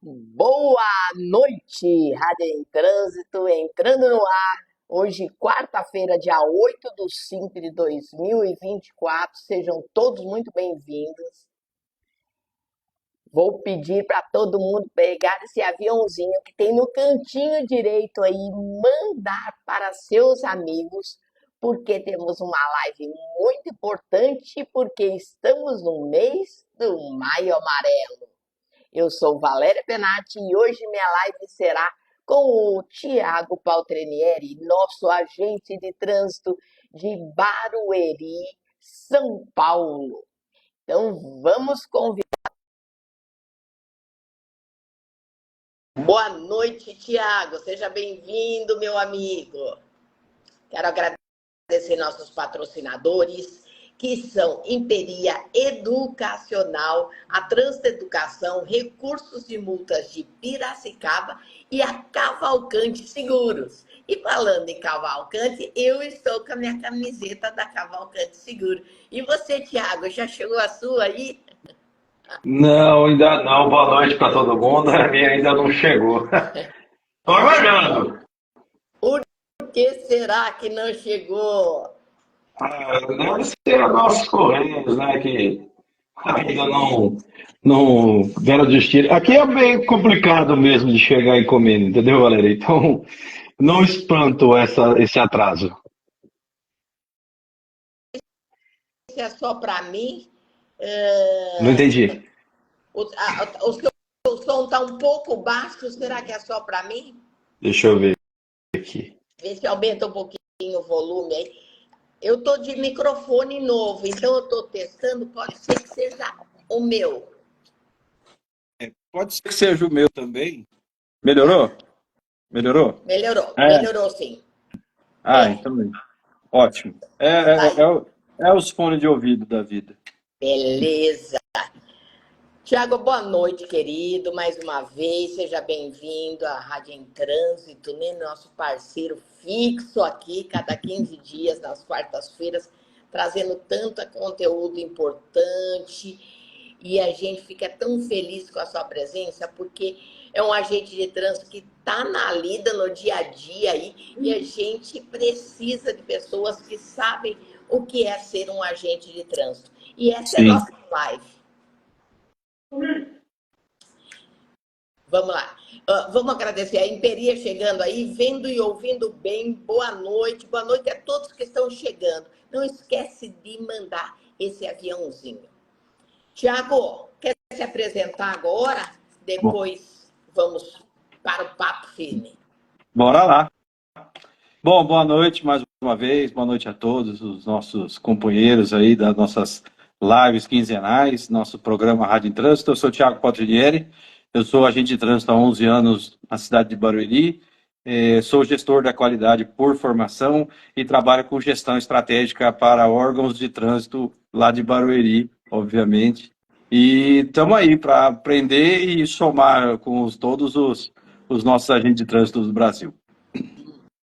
Boa noite, Rádio em Trânsito, entrando no ar. Hoje, quarta-feira, dia 8/5 de 2024. Sejam todos muito bem-vindos. Vou pedir para todo mundo pegar esse aviãozinho que tem no cantinho direito aí, mandar para seus amigos, porque temos uma live muito importante, porque estamos no mês do Maio Amarelo. Eu sou Valéria Penati e hoje minha live será com o Tiago Paltrinieri, nosso agente de trânsito de Barueri, São Paulo. Então vamos convidar. Boa noite, Tiago. Seja bem-vindo, meu amigo. Quero agradecer nossos patrocinadores, que são Imperia Educacional, a Trânsito Educação, Recursos de Multas de Piracicaba e a Cavalcante Seguros. E falando em Cavalcante, eu estou com a minha camiseta da Cavalcante Seguro. E você, Tiago, já chegou a sua aí? Não, ainda não. Boa noite para todo mundo. A minha ainda não chegou. Estou aguardando. Por que será que não chegou? Deve ser os nossos Correios, né? Que ainda não deram destino. Aqui é bem complicado mesmo de chegar a encomenda, entendeu, Valéria? Então, não espanto esse atraso. Se é só para mim, Não entendi. o seu som está um pouco baixo, será que é só para mim? Deixa eu ver aqui. Vê se aumenta um pouquinho o volume aí. Eu estou de microfone novo, então eu estou testando, pode ser que seja o meu. Pode ser que seja o meu também. Melhorou? Melhorou? Melhorou, É. melhorou sim. Então ótimo. Tá aí. É os fones de ouvido da vida. Beleza. Tiago, boa noite, querido. Mais uma vez, seja bem-vindo à Rádio em Trânsito, né? Nosso parceiro fixo aqui, cada 15 dias, nas quartas-feiras, trazendo tanto conteúdo importante. E a gente fica tão feliz com a sua presença, porque é um agente de trânsito que está na lida, no dia a dia aí, e a gente precisa de pessoas que sabem o que é ser um agente de trânsito. E essa é a Sim. nossa live. Vamos lá. Vamos agradecer a Imperia chegando aí, vendo e ouvindo bem. Boa noite. Boa noite a todos que estão chegando. Não esquece de mandar esse aviãozinho. Tiago, quer se apresentar agora? Bom, Depois vamos para o papo firme. bora lá. Bom, boa noite mais uma vez, boa noite a todos os nossos companheiros aí das nossas lives quinzenais, nosso programa Rádio em Trânsito. Eu sou o Tiago Paltrinieri, eu sou agente de trânsito há 11 anos na cidade de Barueri, sou gestor da qualidade por formação e trabalho com gestão estratégica para órgãos de trânsito lá de Barueri, obviamente. E estamos aí para aprender e somar com todos os nossos agentes de trânsito do Brasil.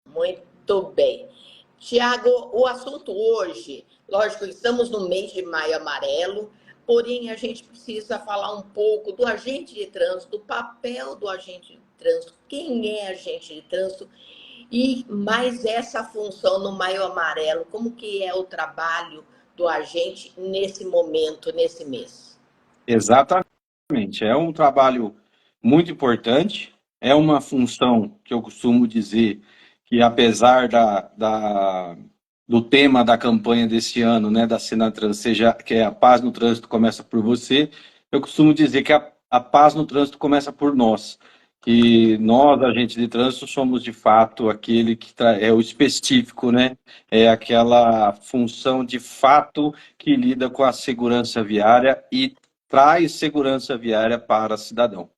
Muito bem. Tiago, o assunto hoje, lógico, estamos no mês de Maio Amarelo, porém a gente precisa falar um pouco do agente de trânsito, do papel do agente de trânsito, quem é agente de trânsito e mais essa função no Maio Amarelo, como que é o trabalho do agente nesse momento, nesse mês? Exatamente. É um trabalho muito importante, é uma função que eu costumo dizer que, apesar do tema da campanha desse ano, né, da Senatran, seja que é a paz no trânsito começa por você, eu costumo dizer que a paz no trânsito começa por nós. Que nós, agentes de trânsito, somos de fato aquele que é o específico, né? É aquela função de fato que lida com a segurança viária e traz segurança viária para o cidadão.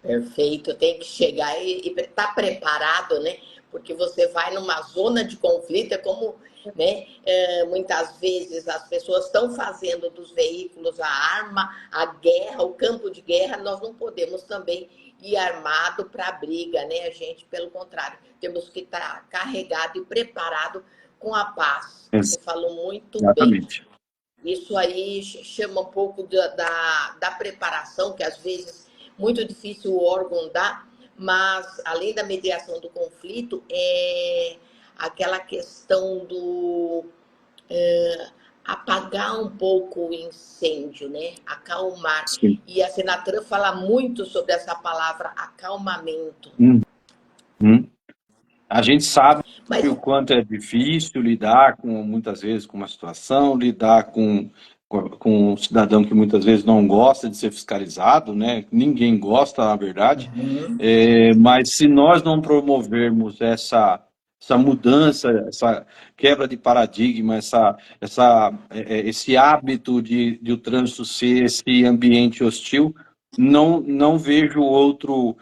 Perfeito, tem que chegar e estar preparado, né? Porque você vai numa zona de conflito, é como, né? Muitas vezes as pessoas estão fazendo dos veículos a arma, a guerra, o campo de guerra, nós não podemos também ir armado para a briga, né? A gente, pelo contrário, temos que estar carregado e preparado com a paz. Você falou muito bem. Exatamente. Isso aí chama um pouco da preparação, que às vezes muito difícil o órgão dar, mas além da mediação do conflito, é aquela questão do apagar um pouco o incêndio, né? Acalmar. Sim. E a Senatran fala muito sobre essa palavra acalmamento. A gente sabe Mas o quanto é difícil lidar com, muitas vezes, com uma situação, lidar com um cidadão que muitas vezes não gosta de ser fiscalizado, né? Ninguém gosta, na verdade. Mas se nós não promovermos essa mudança, essa quebra de paradigma, esse hábito de o trânsito ser esse ambiente hostil, não vejo outro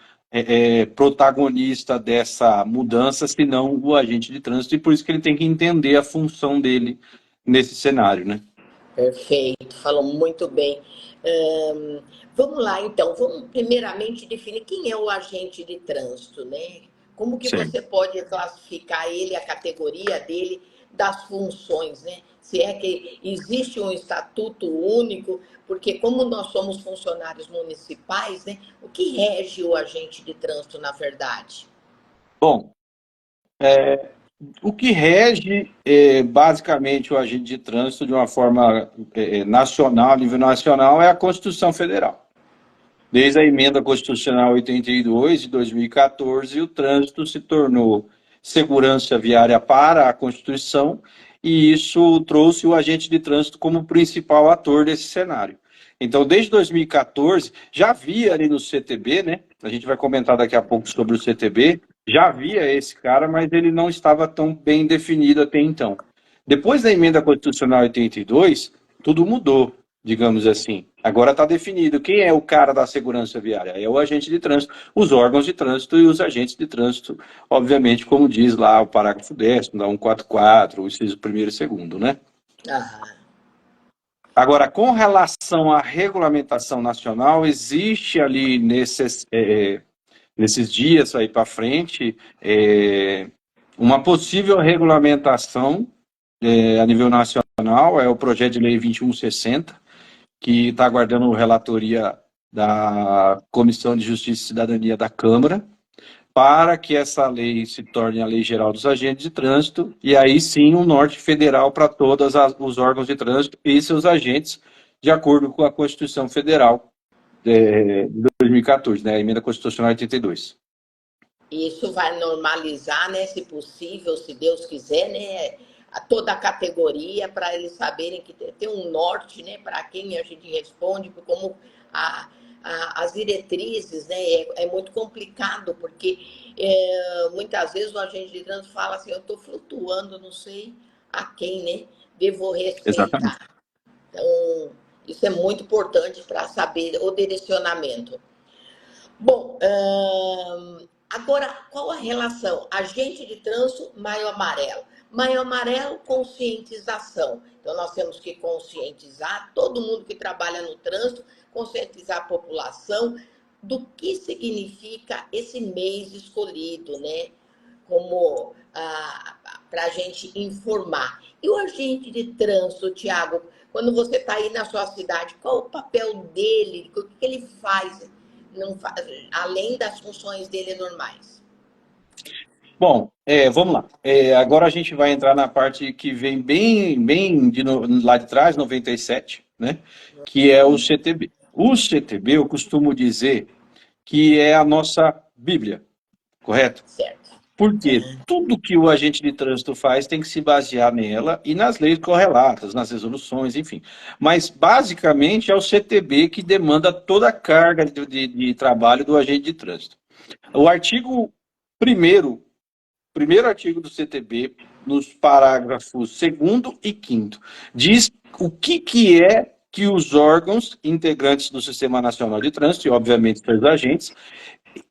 protagonista dessa mudança, senão o agente de trânsito, e por isso que ele tem que entender a função dele nesse cenário, né? perfeito, falou muito bem. Vamos lá, então. Vamos primeiramente definir quem é o agente de trânsito, né? Como que Certo. você pode classificar ele, a categoria dele, das funções, né? Se é que existe um estatuto único, porque como nós somos funcionários municipais, né? O que rege o agente de trânsito, na verdade? Bom, o que rege basicamente o agente de trânsito de uma forma nacional, a nível nacional, é a Constituição Federal. Desde a emenda constitucional 82 de 2014, o trânsito se tornou segurança viária para a Constituição, e isso trouxe o agente de trânsito como principal ator desse cenário. Então, desde 2014, já havia ali no CTB, né? A gente vai comentar daqui a pouco sobre o CTB, já havia esse cara, mas ele não estava tão bem definido até então. Depois da emenda constitucional 82, tudo mudou, digamos assim. Agora está definido quem é o cara da segurança viária. É o agente de trânsito, os órgãos de trânsito e os agentes de trânsito, obviamente, como diz lá o parágrafo 10º, da 144, o inciso 1º e 2º, né? Agora, com relação à regulamentação nacional, existe ali nesses dias aí para frente uma possível regulamentação a nível nacional, é o projeto de lei 2160, que está aguardando relatoria da Comissão de Justiça e Cidadania da Câmara, para que essa lei se torne a Lei Geral dos Agentes de Trânsito, e aí sim um norte federal para todos os órgãos de trânsito e seus agentes, de acordo com a Constituição Federal de 2014, né, a Emenda Constitucional 82. Isso vai normalizar, né, se possível, se Deus quiser, né, toda a categoria, para eles saberem que tem um norte, né, para quem a gente responde, como as diretrizes, né, é muito complicado, porque muitas vezes o agente de trânsito fala assim, eu estou flutuando, não sei a quem, né, devo respeitar. Exatamente. Então, isso é muito importante para saber o direcionamento. Bom, agora, qual a relação? Agente de trânsito, maio amarelo. Maio amarelo, conscientização. Então, nós temos que conscientizar todo mundo que trabalha no trânsito, conscientizar a população do que significa esse mês escolhido, né? Como para a gente informar. E o agente de trânsito, Tiago, quando você está aí na sua cidade, qual o papel dele? O que ele faz? Não, além das funções dele normais. Bom, vamos lá. Agora a gente vai entrar na parte que vem bem lá de trás, 97, né? Que é o CTB. O CTB, eu costumo dizer que é a nossa Bíblia, correto? Certo. Porque tudo que o agente de trânsito faz tem que se basear nela e nas leis correlatas, nas resoluções, enfim. Mas, basicamente, é o CTB que demanda toda a carga de trabalho do agente de trânsito. O artigo 1º, primeiro artigo do CTB, nos parágrafos 2º e 5º, diz o que é que os órgãos integrantes do Sistema Nacional de Trânsito, e obviamente seus agentes,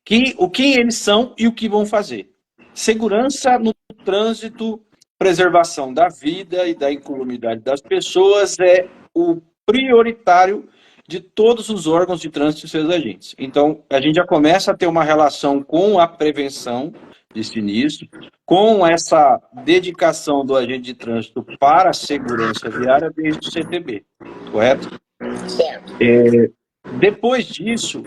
quem eles são e o que vão fazer. Segurança no trânsito, preservação da vida e da incolumidade das pessoas é o prioritário de todos os órgãos de trânsito e seus agentes. Então, a gente já começa a ter uma relação com a prevenção de sinistro, com essa dedicação do agente de trânsito para a segurança viária desde o CTB, correto? Certo. Depois disso,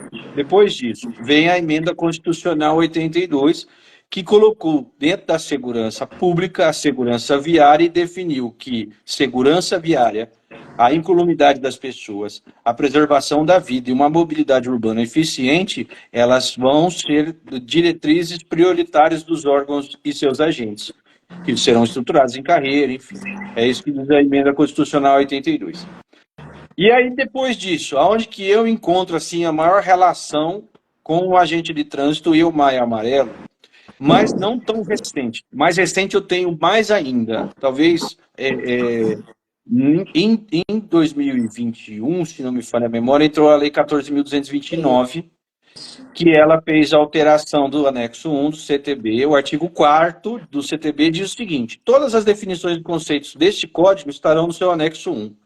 vem a emenda constitucional 82, que colocou dentro da segurança pública a segurança viária e definiu que segurança viária, a incolumidade das pessoas, a preservação da vida e uma mobilidade urbana eficiente, elas vão ser diretrizes prioritárias dos órgãos e seus agentes, que serão estruturados em carreira, enfim. É isso que diz a emenda constitucional 82. E aí, depois disso, aonde que eu encontro assim, a maior relação com o agente de trânsito e o Maio Amarelo, mas não tão recente. Mais recente eu tenho mais ainda. Talvez em 2021, se não me falha a memória, entrou a Lei 14.229, que ela fez a alteração do anexo 1 do CTB. O artigo 4º do CTB diz o seguinte: todas as definições e conceitos deste código estarão no seu anexo 1.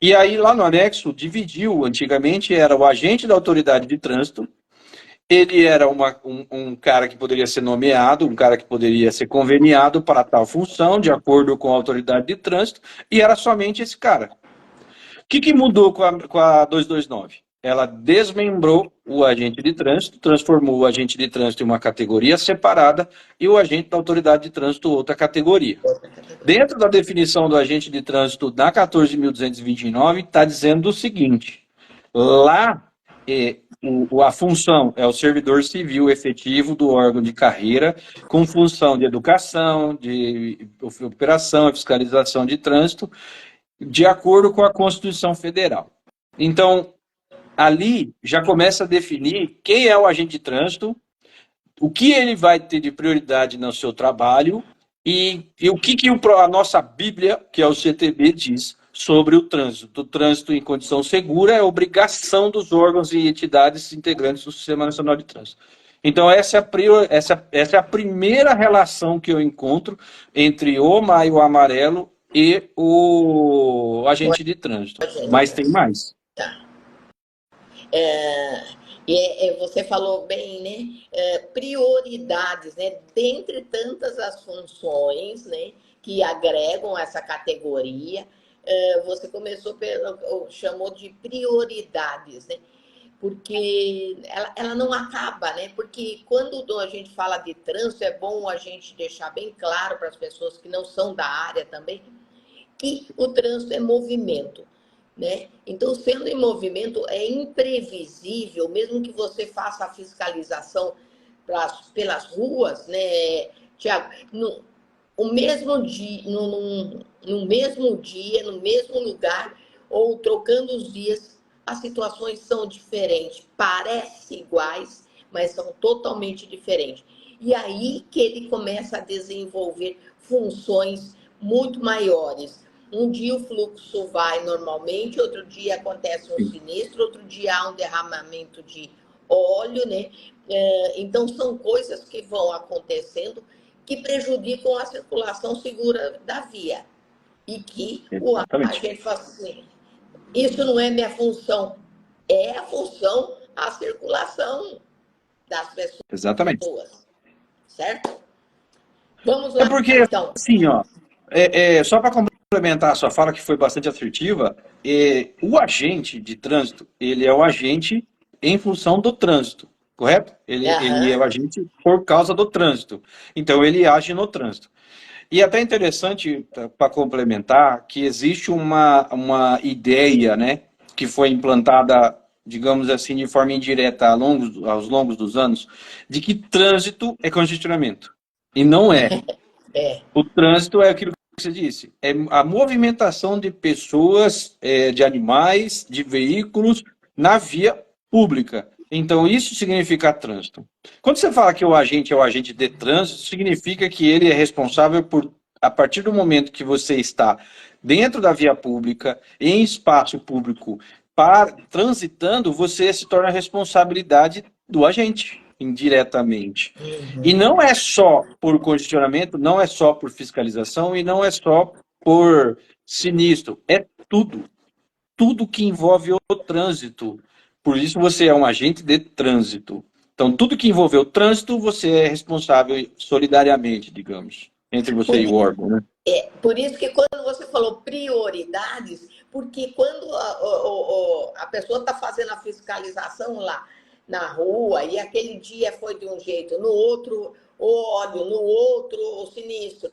E aí, lá no anexo, dividiu. Antigamente era o agente da autoridade de trânsito, ele era um cara que poderia ser nomeado, um cara que poderia ser conveniado para tal função, de acordo com a autoridade de trânsito, e era somente esse cara. O que mudou com a 229? Ela desmembrou o agente de trânsito, transformou o agente de trânsito em uma categoria separada e o agente da autoridade de trânsito outra categoria. Dentro da definição do agente de trânsito na 14.229, está dizendo o seguinte: lá a função é o servidor civil efetivo do órgão de carreira, com função de educação, de operação e fiscalização de trânsito, de acordo com a Constituição Federal. Então, ali já começa a definir quem é o agente de trânsito, o que ele vai ter de prioridade no seu trabalho e o que a nossa Bíblia, que é o CTB, diz sobre o trânsito. O trânsito em condição segura é obrigação dos órgãos e entidades integrantes do Sistema Nacional de Trânsito. Então, essa é a primeira relação que eu encontro entre o Maio Amarelo e o agente de trânsito. Mas tem mais. Tá. Você falou bem, né? Prioridades, né? Dentre tantas as funções, né, que agregam essa categoria, você chamou de prioridades, né? Porque ela não acaba, né? Porque quando a gente fala de trânsito, é bom a gente deixar bem claro para as pessoas que não são da área também, que o trânsito é movimento, né? Então, sendo em movimento, é imprevisível, mesmo que você faça a fiscalização pelas ruas, né, Tiago? No mesmo dia, no mesmo lugar, ou trocando os dias, as situações são diferentes. Parecem iguais, mas são totalmente diferentes. E aí que ele começa a desenvolver funções muito maiores. Um dia o fluxo vai normalmente, outro dia acontece um sinistro, outro dia há um derramamento de óleo, né? Então, são coisas que vão acontecendo que prejudicam a circulação segura da via. E que a gente fala assim, isso não é minha função. É a função, a circulação das pessoas. Exatamente. Certo? Vamos lá, porque, então. Assim, ó, só para complementar a sua fala, que foi bastante assertiva, o agente de trânsito, ele é o agente em função do trânsito, correto? Ele é o agente por causa do trânsito. Então, ele age no trânsito. E até interessante, para complementar, que existe uma ideia, né, que foi implantada, digamos assim, de forma indireta aos longos dos anos, de que trânsito é congestionamento. E não é. O trânsito é aquilo que você disse, é a movimentação de pessoas, de animais, de veículos na via pública. Então, isso significa trânsito. Quando você fala que o agente é o agente de trânsito, significa que ele é responsável por, a partir do momento que você está dentro da via pública, em espaço público, transitando, você se torna a responsabilidade do agente, indiretamente. E não é só por congestionamento, não é só por fiscalização e não é só por sinistro, é tudo. Tudo que envolve o trânsito. Por isso você é um agente de trânsito. Então, tudo que envolveu o trânsito, você é responsável solidariamente, digamos, entre você e o órgão, né? Por isso que quando você falou prioridades, Porque quando a pessoa está fazendo a fiscalização lá na rua, e aquele dia foi de um jeito, no outro, o óleo, no outro, o sinistro,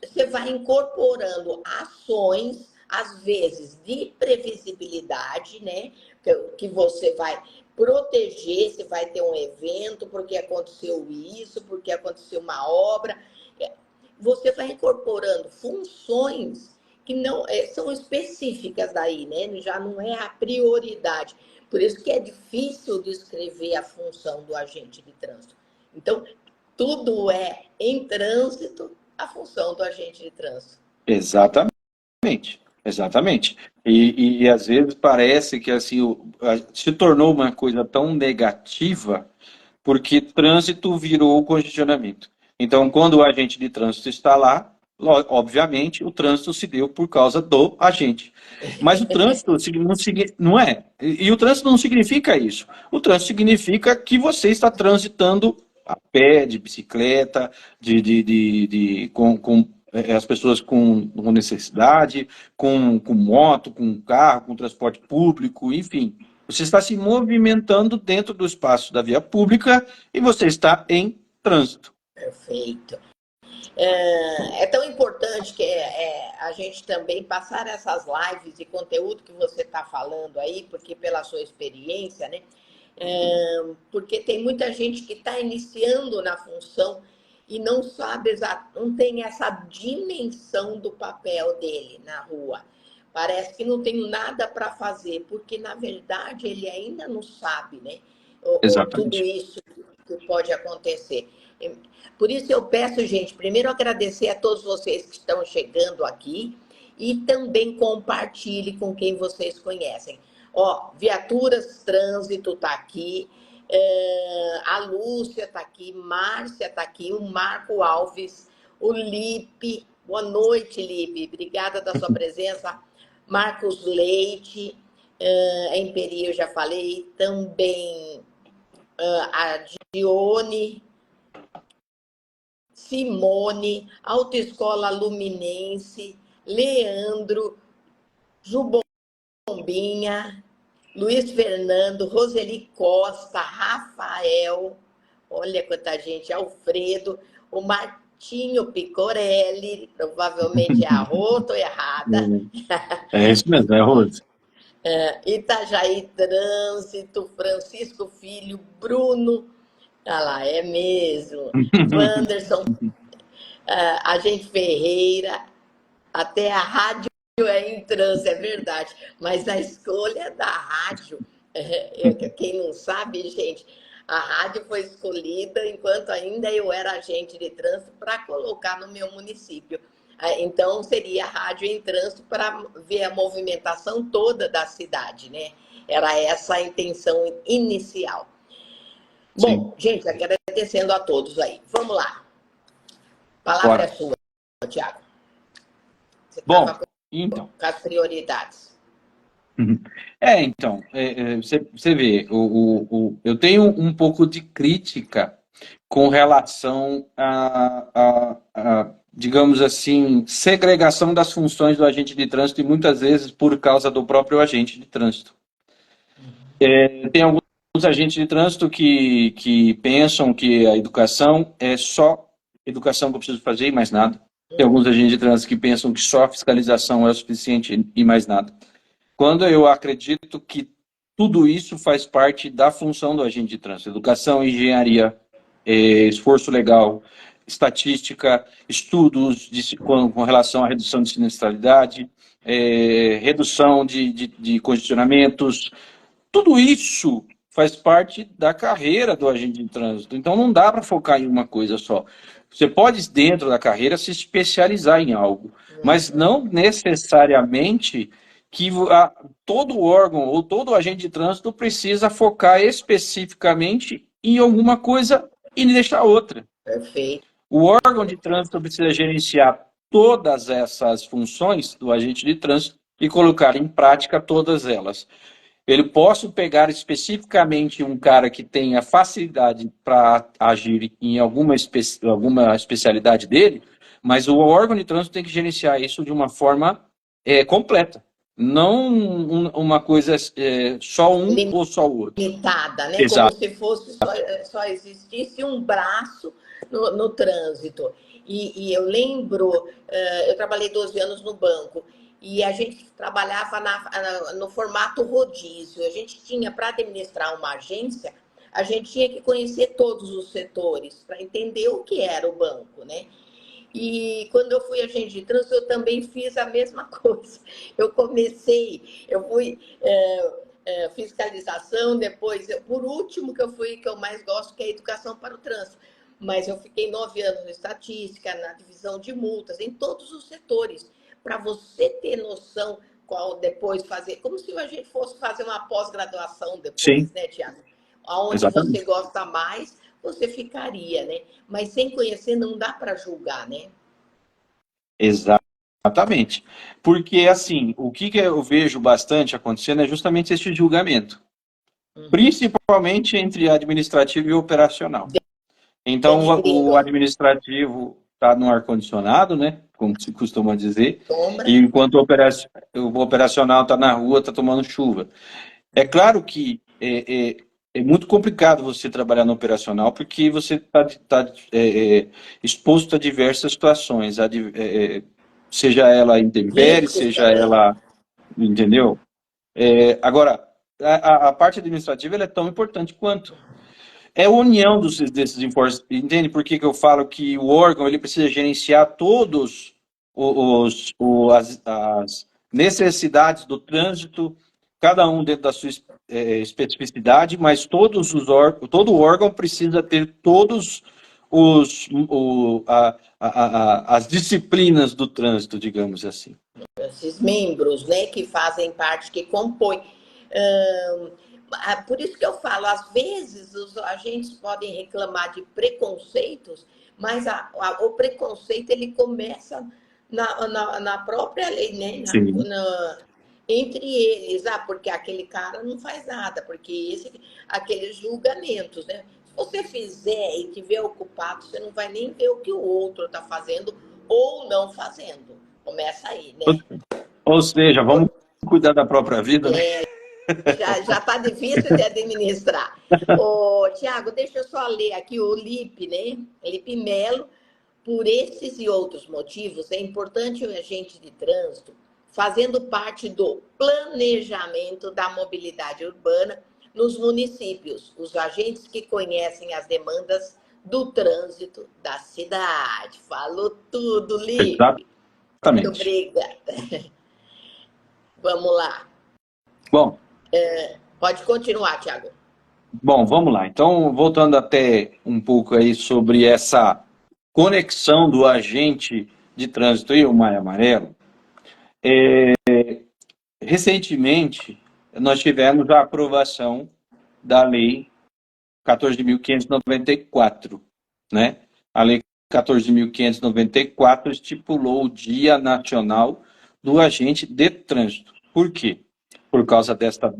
você vai incorporando ações, às vezes, de previsibilidade, né? Que você vai proteger, você vai ter um evento, porque aconteceu isso, porque aconteceu uma obra. Você vai incorporando funções que não são específicas daí, né? Já não é a prioridade. Por isso que é difícil descrever a função do agente de trânsito. Então, tudo é em trânsito a função do agente de trânsito. Exatamente, exatamente. E às vezes parece que assim, se tornou uma coisa tão negativa porque trânsito virou congestionamento. Então, quando o agente de trânsito está lá, obviamente, o trânsito se deu por causa do agente. Mas o trânsito não é. E o trânsito não significa isso. O trânsito significa que você está transitando a pé, de bicicleta, com as pessoas com necessidade, com moto, com carro, com transporte público, enfim. Você está se movimentando dentro do espaço da via pública e você está em trânsito. Perfeito. É tão importante que a gente também passar essas lives de conteúdo que você está falando aí, porque pela sua experiência, né? Porque tem muita gente que está iniciando na função e não sabe, não tem essa dimensão do papel dele na rua. Parece que não tem nada para fazer, porque, na verdade, ele ainda não sabe, né? Tudo isso que pode acontecer. Por isso eu peço, gente, primeiro agradecer a todos vocês que estão chegando aqui e também compartilhe com quem vocês conhecem. Ó, Viaturas Trânsito está aqui, a Lúcia está aqui, Márcia está aqui, o Marco Alves, o Lipe. Boa noite, Lipe. Obrigada da sua presença. Marcos Leite, em Peri, eu já falei. Também a Dione, Simone, Autoescola Luminense, Leandro, Jubombinha, Luiz Fernando, Roseli Costa, Rafael, olha quanta gente, Alfredo, o Martinho Picorelli, provavelmente é a Rô, estou errada. É isso mesmo, é Rose. Itajaí Trânsito, Francisco Filho, Bruno, ah lá, é mesmo, Wanderson, Agente Ferreira, até a rádio é em trânsito, é verdade, mas a escolha da rádio, quem não sabe, gente, a rádio foi escolhida enquanto ainda eu era agente de trânsito para colocar no meu município. Então, seria a rádio em trânsito para ver a movimentação toda da cidade, né? Era essa a intenção inicial. Bom, gente, agradecendo a todos aí. Vamos lá. A palavra é sua, Tiago. Você estava com as prioridades. Então, você vê, eu tenho um pouco de crítica com relação digamos assim, segregação das funções do agente de trânsito e muitas vezes por causa do próprio agente de trânsito. Tem alguns agentes de trânsito que pensam que a educação é só educação que eu preciso fazer e mais nada. Tem alguns agentes de trânsito que pensam que só a fiscalização é o suficiente e mais nada. Quando eu acredito que tudo isso faz parte da função do agente de trânsito, educação, engenharia, esforço legal, estatística, estudos com relação à redução de sinistralidade, redução de congestionamentos, tudo isso faz parte da carreira do agente de trânsito. Então não dá para focar em uma coisa só. Você pode, dentro da carreira, se especializar em algo, mas não necessariamente que todo órgão ou todo agente de trânsito precisa focar especificamente em alguma coisa e deixar outra. Perfeito. O órgão de trânsito precisa gerenciar todas essas funções do agente de trânsito e colocar em prática todas elas. Eu posso pegar especificamente um cara que tenha facilidade para agir em alguma especialidade dele, mas o órgão de trânsito tem que gerenciar isso de uma forma completa. Não uma coisa só um ou só o outro. Limitada, né? Exato. Como se fosse só existisse um braço no trânsito. E eu lembro, eu trabalhei 12 anos no banco, e a gente trabalhava no formato rodízio. A gente tinha, para administrar uma agência, a gente tinha que conhecer todos os setores para entender o que era o banco, né? E quando eu fui agente de trânsito, eu também fiz a mesma coisa. Eu fui fiscalização, depois, por último que eu mais gosto, que é a educação para o trânsito. Mas eu fiquei 9 anos na estatística, na divisão de multas, em todos os setores, para você ter noção qual depois fazer, como se a gente fosse fazer uma pós-graduação depois, Sim. né, Tiago? Aonde Exatamente. você gosta mais, você ficaria, né? Mas sem conhecer não dá para julgar, né? Exatamente. Porque, assim, o que eu vejo bastante acontecendo é justamente esse julgamento. Principalmente entre administrativo e operacional. Então, o administrativo está no ar-condicionado, né? Como se costuma dizer, Sombra. e enquanto o operacional está na rua, está tomando chuva. É claro que é muito complicado você trabalhar no operacional, porque você está exposto a diversas situações, seja ela intempérie, Riscos seja também. ela, entendeu? Agora, a parte administrativa ela é tão importante quanto. É a união desses esforços, entende por que eu falo que o órgão ele precisa gerenciar todos as necessidades do trânsito, cada um dentro da sua especificidade, mas todo órgão precisa ter todos as disciplinas do trânsito, digamos assim. Esses membros, né, que fazem parte, que compõem. Por isso que eu falo, às vezes os agentes podem reclamar de preconceitos, mas o preconceito ele começa na própria lei, né? Entre eles, porque aquele cara não faz nada, porque aqueles julgamentos, né? Se você fizer e tiver ocupado, você não vai nem ver o que o outro está fazendo ou não fazendo. Começa aí, né? Ou seja, vamos cuidar da própria vida, né? Já está difícil de administrar. Tiago, deixa eu só ler aqui o Lipe, né? Lipe Melo. Por esses e outros motivos, é importante o agente de trânsito, fazendo parte do planejamento da mobilidade urbana nos municípios, os agentes que conhecem as demandas do trânsito da cidade. Falou tudo, Lipe. Exatamente. Muito obrigada. Vamos lá. Bom. Pode continuar, Tiago. Bom, vamos lá. Então, voltando até um pouco aí sobre essa conexão do agente de trânsito e o Maio Amarelo, recentemente nós tivemos a aprovação da Lei 14.594, né? A Lei 14.594 estipulou o Dia Nacional do Agente de Trânsito. Por quê? Por causa desta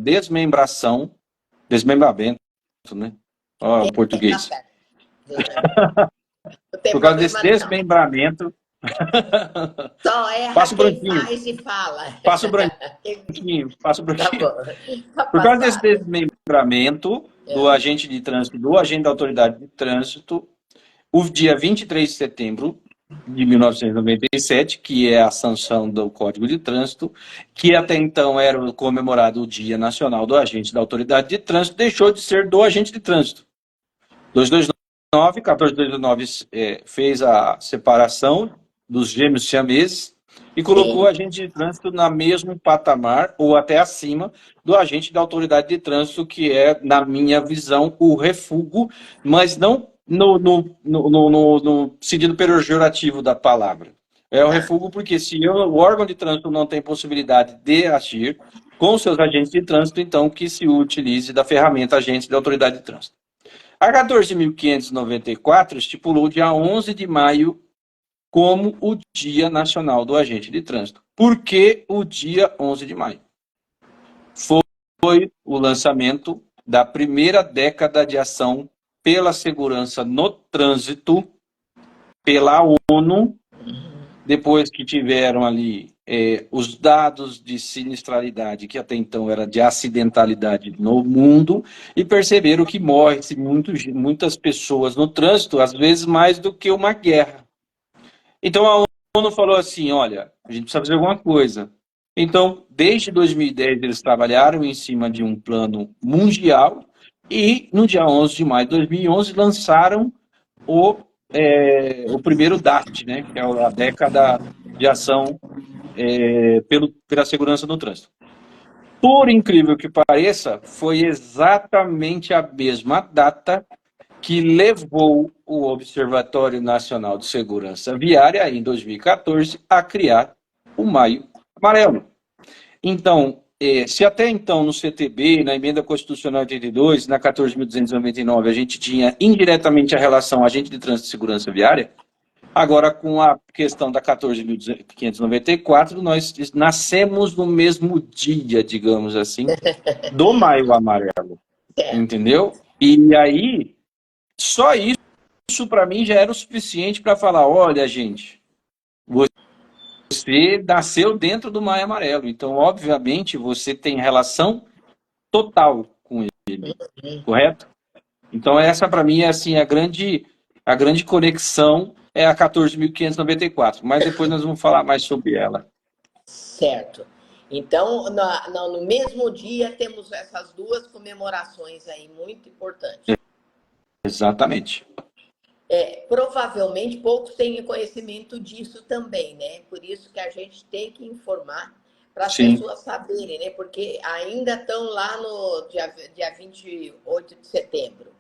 desmembramento, né? Ó, o português. Por causa desse desmembramento. Só erra Passo quem branquinho. faz e fala. Passo branquinho. Tá bom. Por causa desse desmembramento do agente de trânsito, do agente da autoridade de trânsito, o dia 23 de setembro de 1997, que é a sanção do Código de Trânsito, que até então era comemorado o Dia Nacional do Agente da Autoridade de Trânsito, deixou de ser do agente de trânsito. 1429 fez a separação dos gêmeos siameses e colocou o agente de trânsito no mesmo patamar, ou até acima, do agente da autoridade de trânsito, que é, na minha visão, o refúgio, mas não no sentido pejorativo da palavra. É o refúgio porque se o órgão de trânsito não tem possibilidade de agir com seus agentes de trânsito, então que se utilize da ferramenta agente da autoridade de trânsito. A 14.594 estipulou o dia 11 de maio como o Dia Nacional do Agente de Trânsito. Por que o dia 11 de maio? Foi o lançamento da primeira década de ação pela segurança no trânsito pela ONU depois que tiveram ali os dados de sinistralidade, que até então era de acidentalidade no mundo, e perceberam que morre-se muitas pessoas no trânsito, às vezes mais do que uma guerra. Então a ONU falou assim, olha, a gente precisa fazer alguma coisa. Então, desde 2010, eles trabalharam em cima de um plano mundial e, no dia 11 de maio de 2011, lançaram o primeiro DAST, né, que é a década de ação pela segurança no trânsito. Por incrível que pareça, foi exatamente a mesma data que levou o Observatório Nacional de Segurança Viária, em 2014, a criar o Maio Amarelo. Então, se até então no CTB, na Emenda Constitucional 82, na 14.299, a gente tinha indiretamente a relação agente de trânsito e segurança viária, agora com a questão da 14.594, nós nascemos no mesmo dia, digamos assim, do Maio Amarelo, entendeu? E aí, só isso para mim já era o suficiente para falar, olha, gente, você nasceu dentro do Maio Amarelo, então, obviamente, você tem relação total com ele, correto? Então, essa para mim é assim, a grande conexão é a 14.594, mas depois nós vamos falar mais sobre ela. Certo. Então, no mesmo dia, temos essas duas comemorações aí, muito importantes. Exatamente. Provavelmente poucos têm conhecimento disso também, né? Por isso que a gente tem que informar para as pessoas saberem, né? Porque ainda estão lá no dia 28 de setembro.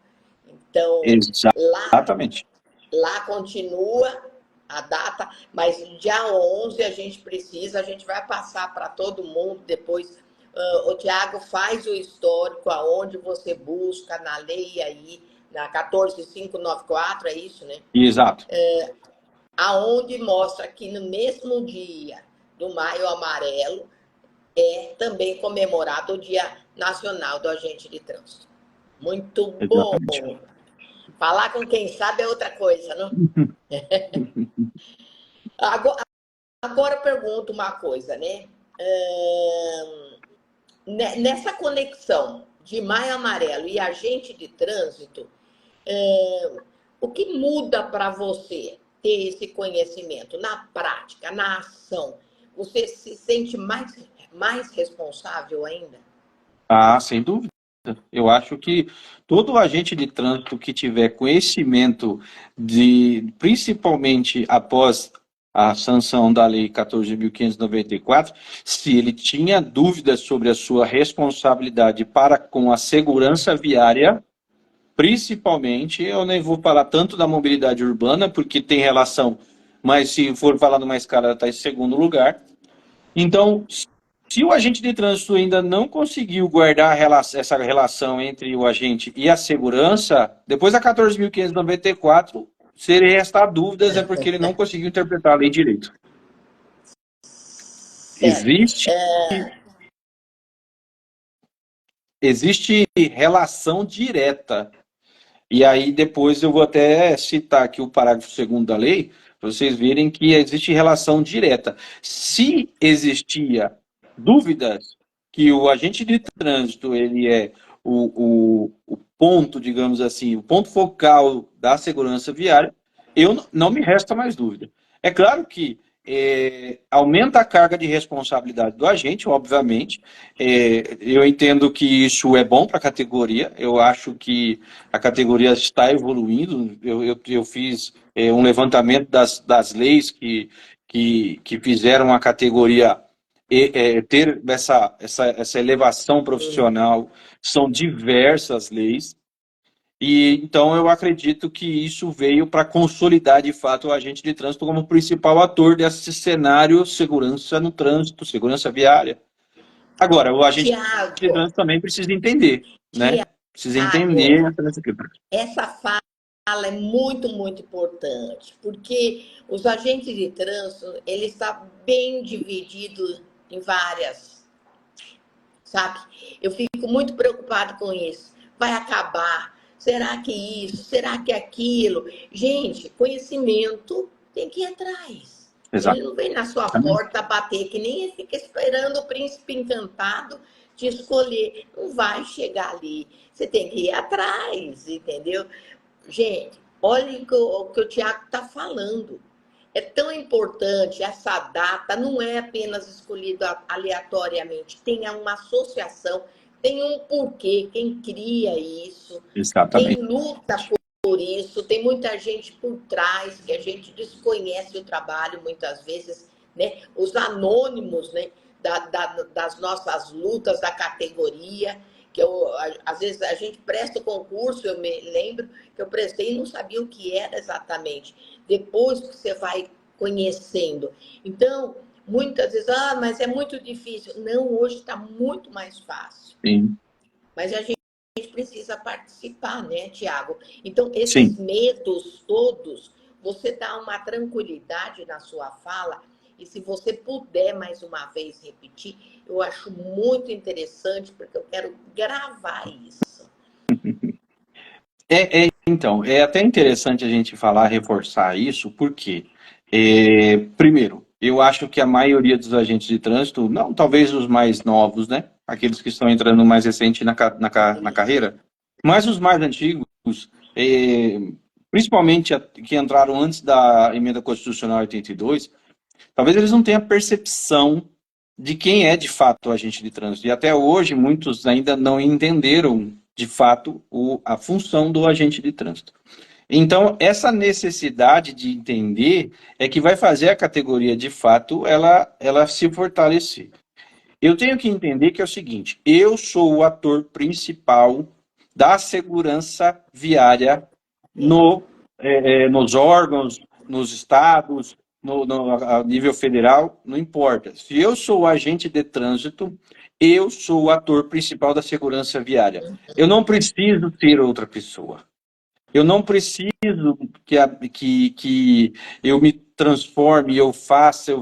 Então, exatamente. Lá continua a data, mas no dia 11 a gente vai passar para todo mundo depois. O Tiago faz o histórico aonde você busca na lei aí, na 14.594, é isso, né? Exato. Aonde mostra que no mesmo dia do Maio Amarelo é também comemorado o Dia Nacional do Agente de Trânsito. Muito bom. Exatamente. Falar com quem sabe é outra coisa, não? Agora eu pergunto uma coisa, né? Nessa conexão de Maio Amarelo e agente de trânsito, o que muda para você ter esse conhecimento na prática, na ação? Você se sente mais responsável ainda? Ah, sem dúvida. Eu acho que todo agente de trânsito que tiver conhecimento principalmente após a sanção da Lei 14.594, se ele tinha dúvidas sobre a sua responsabilidade para com a segurança viária, principalmente, eu nem vou falar tanto da mobilidade urbana, porque tem relação, mas se for falar numa escala, está em segundo lugar. Então, se o agente de trânsito ainda não conseguiu guardar essa relação entre o agente e a segurança, depois da 14.594, se ele restar dúvidas, é porque ele não conseguiu interpretar a lei direito. Existe relação direta. E aí depois eu vou até citar aqui o parágrafo 2º da lei, para vocês verem que existe relação direta. Se existia dúvidas que o agente de trânsito ele é o ponto, digamos assim, o ponto focal da segurança viária, não me resta mais dúvida. É claro que aumenta a carga de responsabilidade do agente, obviamente. Eu entendo que isso é bom para a categoria, eu acho que a categoria está evoluindo. Eu fiz um levantamento das leis que fizeram a categoria ter essa elevação profissional. São diversas leis. E então eu acredito que isso veio para consolidar de fato o agente de trânsito como principal ator desse cenário segurança no trânsito, segurança viária. Agora, o agente de trânsito também precisa entender, né? Precisa entender essa fala é muito, muito importante, porque os agentes de trânsito, ele está bem dividido em várias, sabe? Eu fico muito preocupado com isso. Vai acabar? Será que isso? Será que aquilo? Gente, conhecimento tem que ir atrás. Exato. Ele não vem na sua porta bater, que nem ele fica esperando o príncipe encantado te escolher. Não vai chegar ali. Você tem que ir atrás, entendeu? Gente, olha o que o Tiago está falando. É tão importante essa data, não é apenas escolhida aleatoriamente, tem uma associação, tem um porquê, quem cria isso, quem Exatamente. luta por isso, tem muita gente por trás que a gente desconhece o trabalho muitas vezes, né? Os anônimos, né? Das nossas lutas da categoria, que às vezes a gente presta o concurso, eu me lembro que eu prestei e não sabia o que era exatamente. Depois que você vai conhecendo. Então, muitas vezes, mas é muito difícil. Não, hoje está muito mais fácil. Sim. Mas a gente precisa participar, né, Tiago? Então, Sim. esses medos todos, você dá uma tranquilidade na sua fala. E se você puder mais uma vez repetir, eu acho muito interessante, porque eu quero gravar isso. Então, é até interessante a gente falar, reforçar isso, porque, primeiro, eu acho que a maioria dos agentes de trânsito, não, talvez os mais novos, né? Aqueles que estão entrando mais recente na carreira, mas os mais antigos, principalmente que entraram antes da emenda constitucional 82, talvez eles não tenham percepção de quem é de fato o agente de trânsito. E até hoje, muitos ainda não entenderam de fato a função do agente de trânsito. Então, essa necessidade de entender é que vai fazer a categoria, de fato, ela se fortalecer. Eu tenho que entender que é o seguinte, eu sou o ator principal da segurança viária nos órgãos, nos estados, a nível federal, não importa. Se eu sou o agente de trânsito, eu sou o ator principal da segurança viária. Eu não preciso ser outra pessoa. Eu não preciso que eu me transforme, eu faça,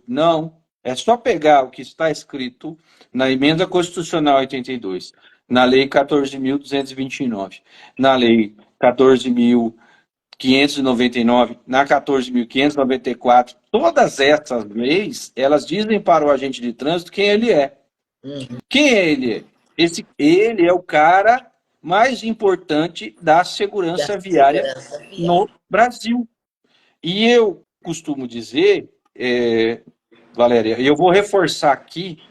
não. É só pegar o que está escrito na Emenda Constitucional 82, na Lei 14.229, na Lei 14.599, na 14.594. Todas essas leis, elas dizem para o agente de trânsito quem ele é. Quem é ele? Ele é o cara mais importante da segurança viária no Brasil. E eu costumo dizer, Valéria, e eu vou reforçar aqui,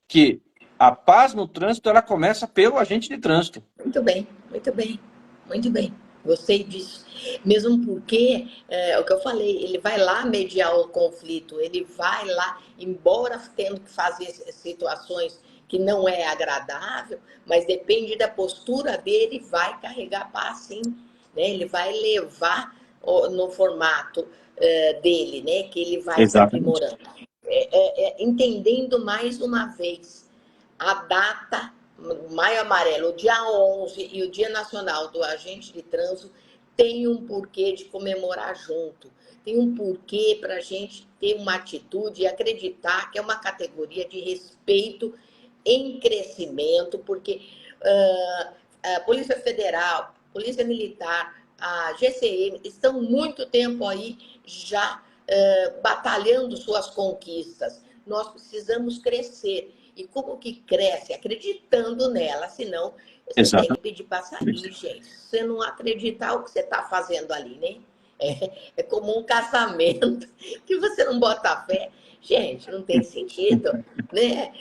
que a paz no trânsito ela começa pelo agente de trânsito. Muito bem, muito bem, muito bem. Gostei disso. Mesmo porque, o que eu falei, ele vai lá mediar o conflito, ele vai lá, embora tendo que fazer situações que não é agradável, mas depende da postura dele, vai carregar paz sim, né? Ele vai levar no formato dele, né? Que ele vai se aprimorando. Entendendo mais uma vez a data, Maio Amarelo, o dia 11 e o Dia Nacional do Agente de Trânsito tem um porquê de comemorar junto. Tem um porquê para a gente ter uma atitude e acreditar que é uma categoria de respeito em crescimento, porque a Polícia Federal, Polícia Militar, a GCM estão muito tempo aí já batalhando suas conquistas. Nós precisamos crescer. E como que cresce? Acreditando nela, senão você tem que pedir para sair, gente. Se você não acreditar o que você está fazendo ali, né? É como um casamento que você não bota fé. Gente, não tem sentido, né?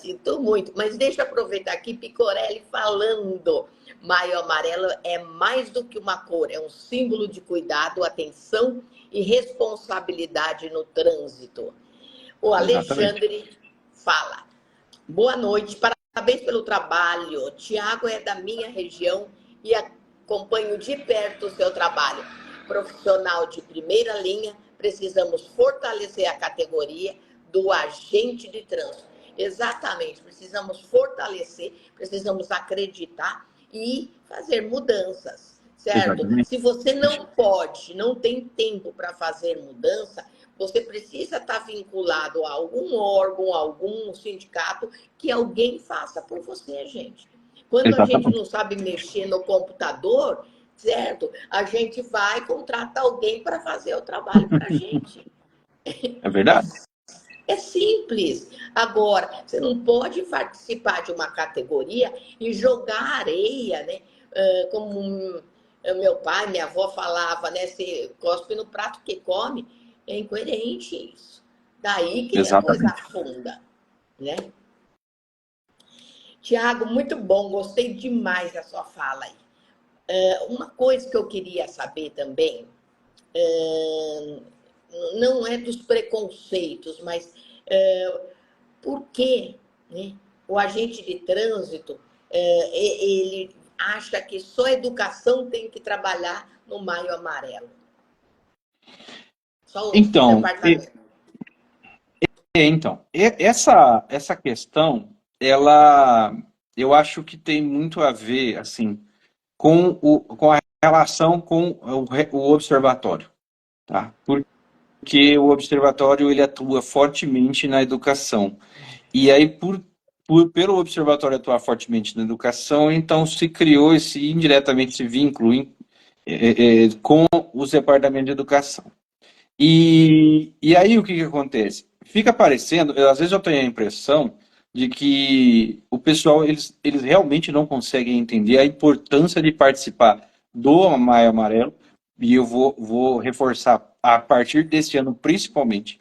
Sinto muito. Mas deixa eu aproveitar aqui, Picorelli falando. Maio Amarelo é mais do que uma cor, é um símbolo de cuidado, atenção e responsabilidade no trânsito. O Alexandre fala. Boa noite, parabéns pelo trabalho. Tiago é da minha região e acompanho de perto o seu trabalho. Profissional de primeira linha, precisamos fortalecer a categoria do agente de trânsito. Exatamente, precisamos fortalecer, precisamos acreditar e fazer mudanças, certo? Exatamente. Se você não pode, não tem tempo para fazer mudança, você precisa estar vinculado a algum órgão, a algum sindicato, que alguém faça por você, gente. Quando a gente não sabe mexer no computador, certo? A gente vai contratar alguém para fazer o trabalho para a gente. É verdade? É simples. Agora, você não pode participar de uma categoria e jogar areia, né? Como meu pai, minha avó falava, né? Você cospe no prato que come. É incoerente isso. Daí que a coisa Exatamente. afunda, né? Tiago, muito bom. Gostei demais da sua fala aí. Uma coisa que eu queria saber também, não é dos preconceitos, mas por que, né, o agente de trânsito ele acha que só a educação tem que trabalhar no Maio Amarelo? Só o Então, departamento. essa questão, ela, eu acho que tem muito a ver, assim, com a relação com o observatório, tá? Porque o observatório, ele atua fortemente na educação. E aí, pelo observatório atuar fortemente na educação, então se criou indiretamente, esse vínculo com os departamentos de educação. E aí o que acontece? Fica parecendo, às vezes eu tenho a impressão de que o pessoal, eles realmente não conseguem entender a importância de participar do Maio Amarelo, e eu vou reforçar a partir deste ano principalmente,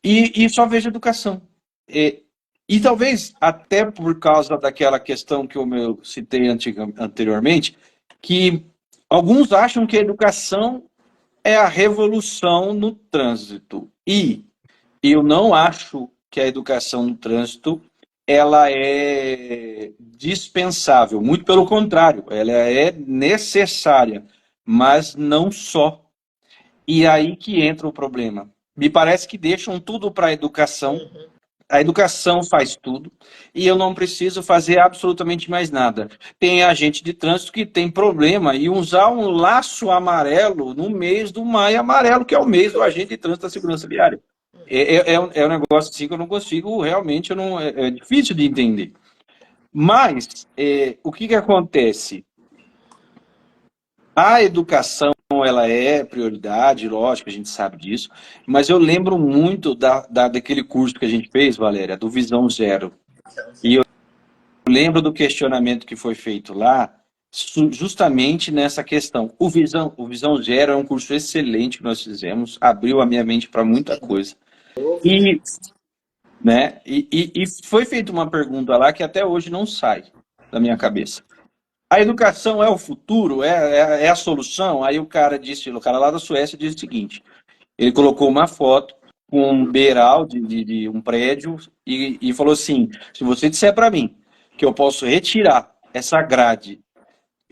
e só vejo educação. E talvez até por causa daquela questão que eu citei anteriormente, que alguns acham que a educação é a revolução no trânsito. E eu não acho que a educação no trânsito ela é dispensável, muito pelo contrário, ela é necessária, mas não só. E aí que entra o problema. Me parece que deixam tudo para Uhum. a educação faz tudo, e eu não preciso fazer absolutamente mais nada. Tem agente de trânsito que tem problema em usar um laço amarelo no mês do Maio Amarelo, que é o mês do agente de trânsito da segurança viária. É um negócio assim que eu não consigo, realmente, é difícil de entender. Mas, o que acontece? A educação, ela é prioridade, lógico, a gente sabe disso, mas eu lembro muito daquele curso que a gente fez, Valéria, do Visão Zero. Então, E eu zero. lembro do questionamento que foi feito lá, justamente nessa questão. O Visão Zero é um curso excelente que nós fizemos, abriu a minha mente para muita Sem coisa. dúvida. E, né, e foi feita uma pergunta lá que até hoje não sai da minha cabeça. A educação é o futuro? É a solução? Aí o cara lá da Suécia disse o seguinte: ele colocou uma foto com um beiral de um prédio e falou assim: se você disser para mim que eu posso retirar essa grade,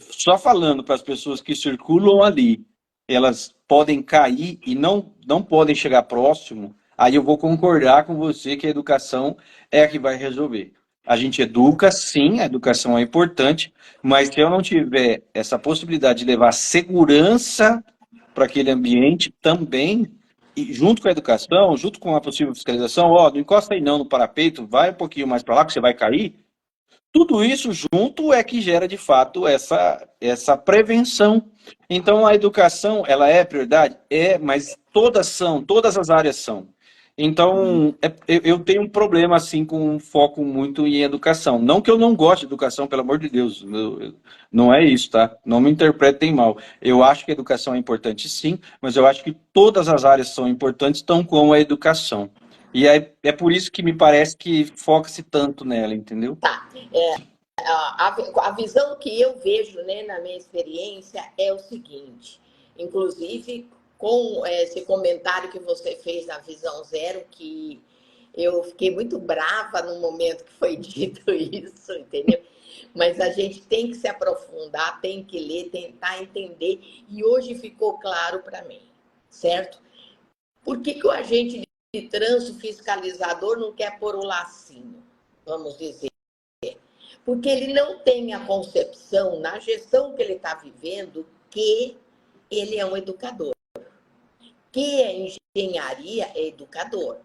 só falando para as pessoas que circulam ali, elas podem cair e não podem chegar próximo, aí eu vou concordar com você que a educação é a que vai resolver. A gente educa, sim, a educação é importante, mas se eu não tiver essa possibilidade de levar segurança para aquele ambiente também, e junto com a educação, junto com a possível fiscalização, ó, não encosta aí não no parapeito, vai um pouquinho mais para lá que você vai cair. Tudo isso junto é que gera de fato essa prevenção. Então a educação, ela é prioridade? É, mas todas as áreas são. Então, eu tenho um problema assim com um foco muito em educação. Não que eu não goste de educação, pelo amor de Deus, não é isso, tá? Não me interpretem mal. Eu acho que a educação é importante sim, mas eu acho que todas as áreas são importantes, tão como a educação. E é por isso que me parece que foca-se tanto nela, entendeu? Tá. A visão que eu vejo, né, na minha experiência é o seguinte, inclusive com esse comentário que você fez na Visão Zero, que eu fiquei muito brava no momento que foi dito isso, entendeu? Mas a gente tem que se aprofundar, tem que ler, tentar entender, e hoje ficou claro para mim, certo? Por que que o agente de trânsito fiscalizador não quer pôr o lacinho, vamos dizer? Porque ele não tem a concepção, na gestão que ele está vivendo, que ele é um educador. Que a engenharia é educador.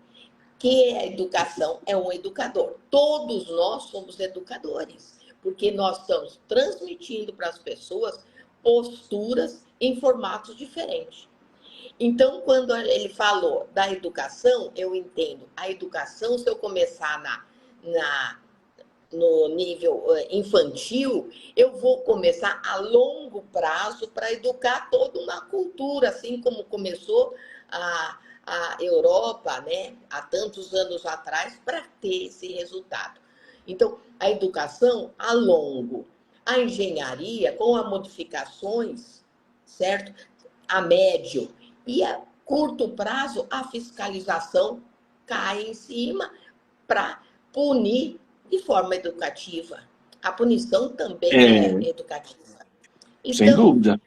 Que a educação é um educador. Todos nós somos educadores, porque nós estamos transmitindo para as pessoas posturas em formatos diferentes. Então, quando ele falou da educação, eu entendo. A educação, se eu começar no nível infantil, eu vou começar a longo prazo para educar toda uma cultura, assim como começou a Europa, né, há tantos anos atrás, para ter esse resultado. Então, a educação a longo, a engenharia com as modificações, certo? A médio e a curto prazo, a fiscalização cai em cima para punir de forma educativa. A punição também é educativa. Sem Então, dúvida.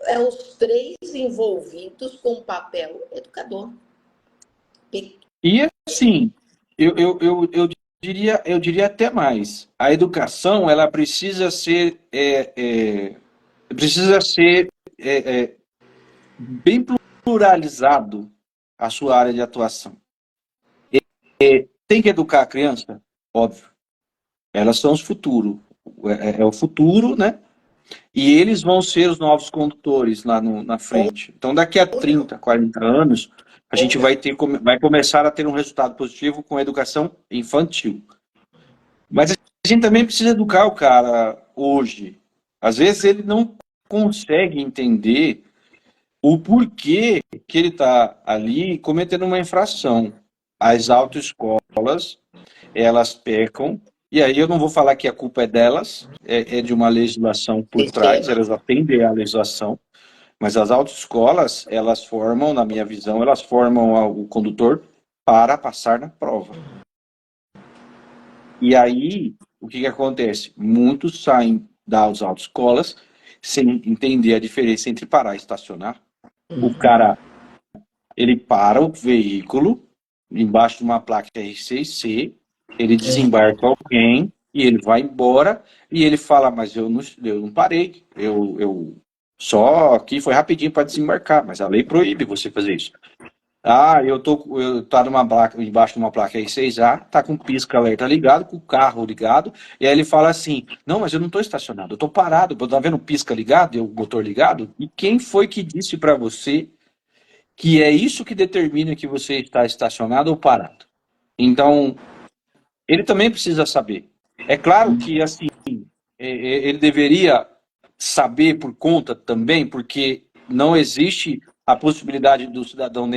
é os três envolvidos com o papel educador. E assim, eu diria até mais. A educação, ela precisa ser, precisa ser bem pluralizado a sua área de atuação. Tem que educar a criança? Óbvio. Elas são os futuros. É o futuro, né? E eles vão ser os novos condutores lá na frente. Então, daqui a 30, 40 anos, a gente vai começar a ter um resultado positivo com a educação infantil. Mas a gente também precisa educar o cara hoje. Às vezes ele não consegue entender o porquê que ele está ali cometendo uma infração. As autoescolas, elas pecam, e aí eu não vou falar que a culpa é delas, é de uma legislação por trás, Sistema. elas atendem à legislação, mas as autoescolas, elas formam, na minha visão, elas formam o condutor para passar na prova. E aí, o que acontece? Muitos saem das autoescolas sem entender a diferença entre parar e estacionar. O cara, ele para o veículo embaixo de uma placa R6C, ele desembarca alguém e ele vai embora e ele fala, mas eu não parei, eu só aqui foi rapidinho para desembarcar, mas a lei proíbe você fazer isso. Ah, eu tá embaixo de uma placa R6A, tá com o pisca-alerta ligado, com o carro ligado, e aí ele fala assim, não, mas eu não estou estacionado, eu estou parado, tá vendo o pisca ligado e o motor ligado? E quem foi que disse para você que é isso que determina que você está estacionado ou parado? Então, ele também precisa saber. É claro que, assim, ele deveria saber por conta também, porque não existe a possibilidade do cidadão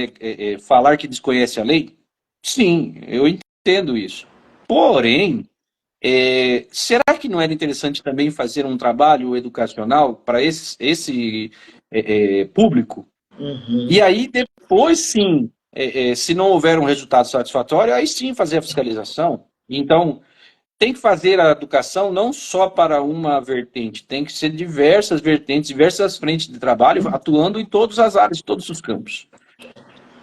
falar que desconhece a lei. Sim, eu entendo isso. Porém, será que não era interessante também fazer um trabalho educacional para esse público? E aí, depois, sim, se não houver um resultado satisfatório, aí sim fazer a fiscalização. Então, tem que fazer a educação não só para uma vertente, tem que ser diversas vertentes, diversas frentes de trabalho, atuando em todas as áreas, em todos os campos.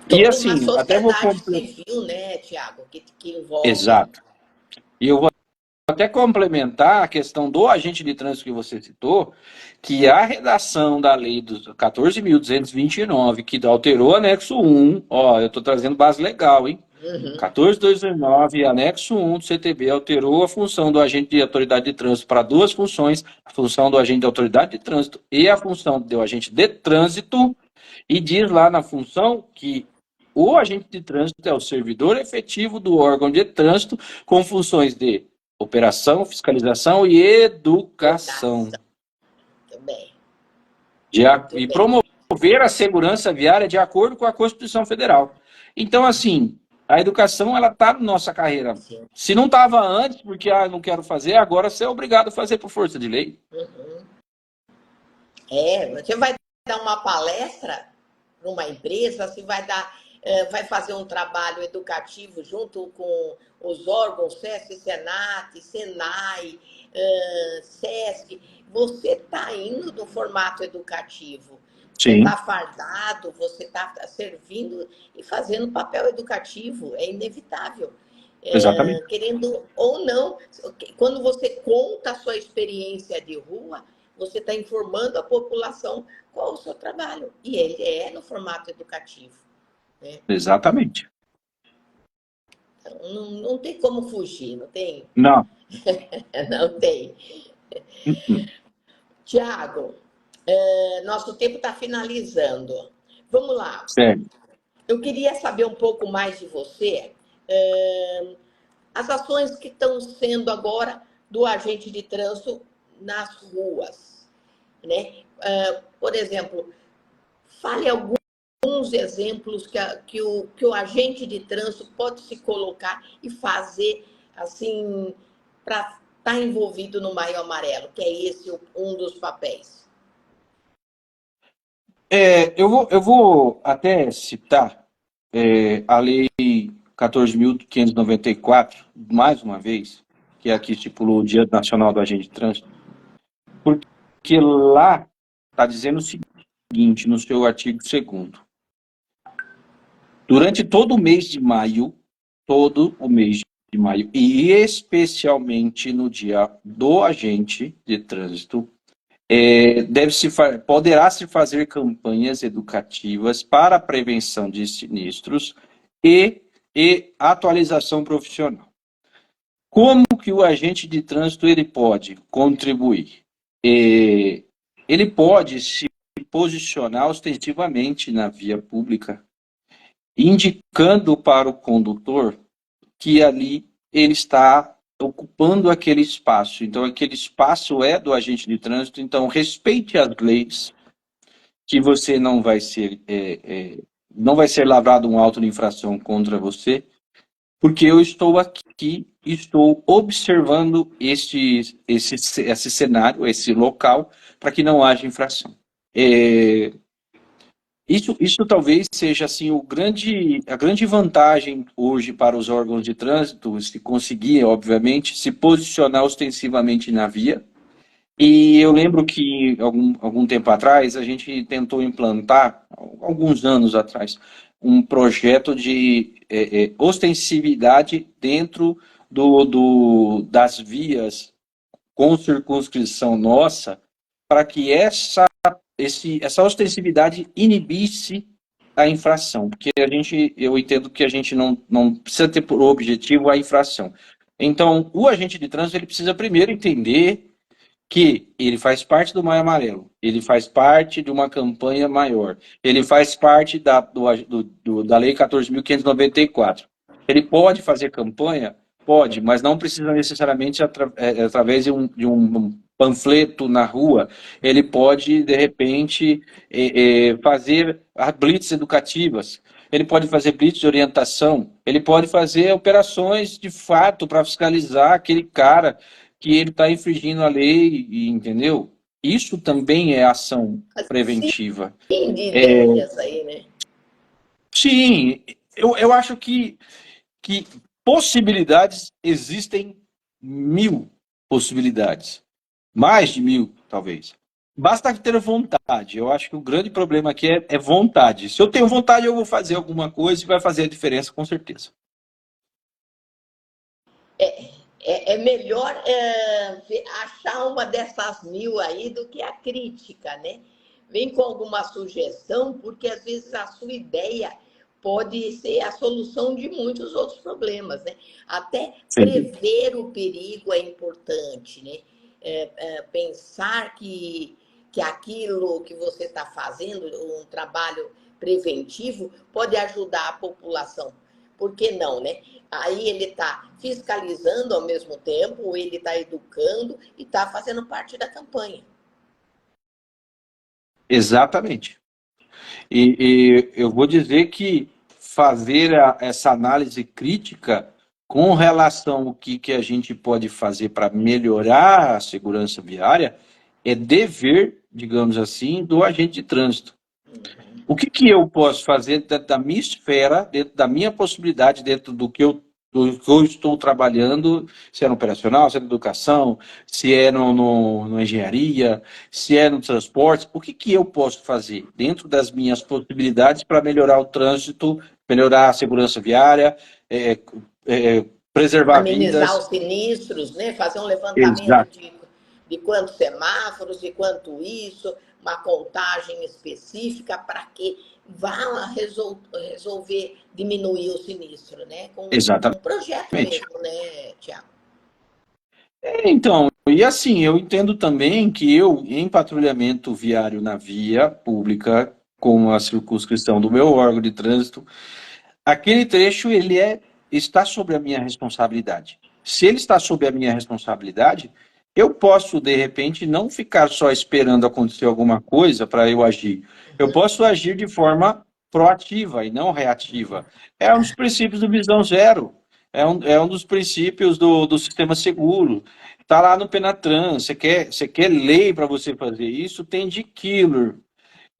E Toda uma assim, até vou sociedade completar. civil, né, Tiago, que envolve. Exato. E eu vou até complementar a questão do agente de trânsito que você citou, que a redação da lei dos 14.229, que alterou o anexo 1, ó, eu estou trazendo base legal, hein? 14.219, anexo 1 do CTB, alterou a função do agente de autoridade de trânsito para duas funções, a função do agente de autoridade de trânsito e a função do agente de trânsito, e diz lá na função que o agente de trânsito é o servidor efetivo do órgão de trânsito com funções de operação, fiscalização e educação. Também. E promover a segurança viária de acordo com a Constituição Federal. Então, assim, a educação, ela está na nossa carreira. Sim. Se não estava antes, porque eu não quero fazer, agora você é obrigado a fazer por força de lei. Você vai dar uma palestra para uma empresa, você vai fazer um trabalho educativo junto com os órgãos SESC, SENAT, SENAI, SESC, você está indo no formato educativo. Você está fardado, você está servindo e fazendo papel educativo, é inevitável. Exatamente. Querendo ou não, quando você conta a sua experiência de rua, você está informando a população qual é o seu trabalho. E ele é no formato educativo. Né? Exatamente. Então, não tem como fugir, não tem? Não. Não tem. Tiago, nosso tempo está finalizando. Vamos lá. Sério. Eu queria saber um pouco mais de você. As ações que estão sendo agora do agente de trânsito nas ruas, né? Por exemplo, fale alguns exemplos que o agente de trânsito pode se colocar e fazer assim para estar envolvido no Maio Amarelo, que é esse um dos papéis. Eu vou até citar a Lei 14.594, mais uma vez, que é a que estipulou o Dia Nacional do Agente de Trânsito, porque lá está dizendo o seguinte, no seu artigo 2º. Durante todo o mês de maio, e especialmente no dia do agente de trânsito, poderá se fazer campanhas educativas para a prevenção de sinistros e atualização profissional. Como que o agente de trânsito ele pode contribuir? Ele pode se posicionar ostensivamente na via pública, indicando para o condutor que ali ele está ocupando aquele espaço. Então, aquele espaço é do agente de trânsito, então respeite as leis, que você não vai ser lavrado um auto de infração contra você, porque eu estou aqui, estou observando esse cenário, esse local, para que não haja infração. Isso talvez seja assim, a grande vantagem hoje para os órgãos de trânsito, se conseguir, obviamente, se posicionar ostensivamente na via. E eu lembro que, algum tempo atrás, a gente tentou implantar, alguns anos atrás, um projeto de ostensividade dentro das vias com circunscrição nossa, para que essa ostensividade inibisse a infração, porque eu entendo que a gente não precisa ter por objetivo a infração. Então, o agente de trânsito ele precisa primeiro entender que ele faz parte do Maio Amarelo, ele faz parte de uma campanha maior, ele faz parte da Lei 14.594. Ele pode fazer campanha? Pode, mas não precisa necessariamente através de um panfleto na rua. Ele pode, de repente, fazer blitz educativas, ele pode fazer blitz de orientação, ele pode fazer operações de fato para fiscalizar aquele cara que ele está infringindo a lei, entendeu? Isso também é ação preventiva. Sim, de ideias aí, né? Sim, eu acho que possibilidades existem 1000 possibilidades. Mais de 1000, talvez. Basta ter vontade. Eu acho que o grande problema aqui é vontade. Se eu tenho vontade, eu vou fazer alguma coisa e vai fazer a diferença, com certeza. É melhor achar uma dessas 1000 aí do que a crítica, né? Vem com alguma sugestão, porque às vezes a sua ideia pode ser a solução de muitos outros problemas, né? Até prever o perigo é importante, né? Pensar que aquilo que você está fazendo, um trabalho preventivo, pode ajudar a população. Por que não, né? Aí ele está fiscalizando ao mesmo tempo, ele está educando e está fazendo parte da campanha. Exatamente. E eu vou dizer que fazer essa análise crítica com relação ao que a gente pode fazer para melhorar a segurança viária é dever, digamos assim, do agente de trânsito. O que eu posso fazer dentro da minha esfera, dentro da minha possibilidade, dentro do que eu estou trabalhando, se é no operacional, se é na educação, se é na engenharia, se é no transporte, o que eu posso fazer dentro das minhas possibilidades para melhorar o trânsito, melhorar a segurança viária, preservar amenizar vidas. Os sinistros, né? Fazer um levantamento Exato. de quantos semáforos, de quanto isso, uma contagem específica para que vá resolver diminuir o sinistro, né? Com Exatamente. um projeto mesmo, né, Tiago? Então, e assim, eu entendo também que eu, em patrulhamento viário na via pública, com a circunscrição do meu órgão de trânsito, aquele trecho está sob a minha responsabilidade. Se ele está sob a minha responsabilidade, eu posso, de repente, não ficar só esperando acontecer alguma coisa para eu agir. Eu posso agir de forma proativa e não reativa. É um dos princípios do Visão Zero. É um dos princípios do sistema seguro. Está lá no Penatran. Você quer lei para você fazer isso? Tem de Killer.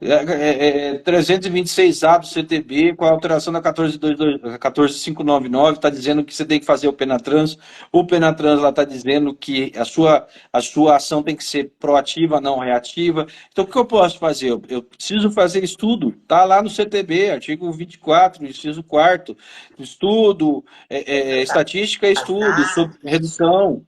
326A do CTB, com a alteração da 14599, está dizendo que você tem que fazer o Penatrans. O Penatrans está dizendo que a sua ação tem que ser proativa, não reativa. Então, o que eu posso fazer? Eu preciso fazer estudo. Está lá no CTB, artigo 24, inciso 4º. Estudo, estatística é estudo, sobre redução.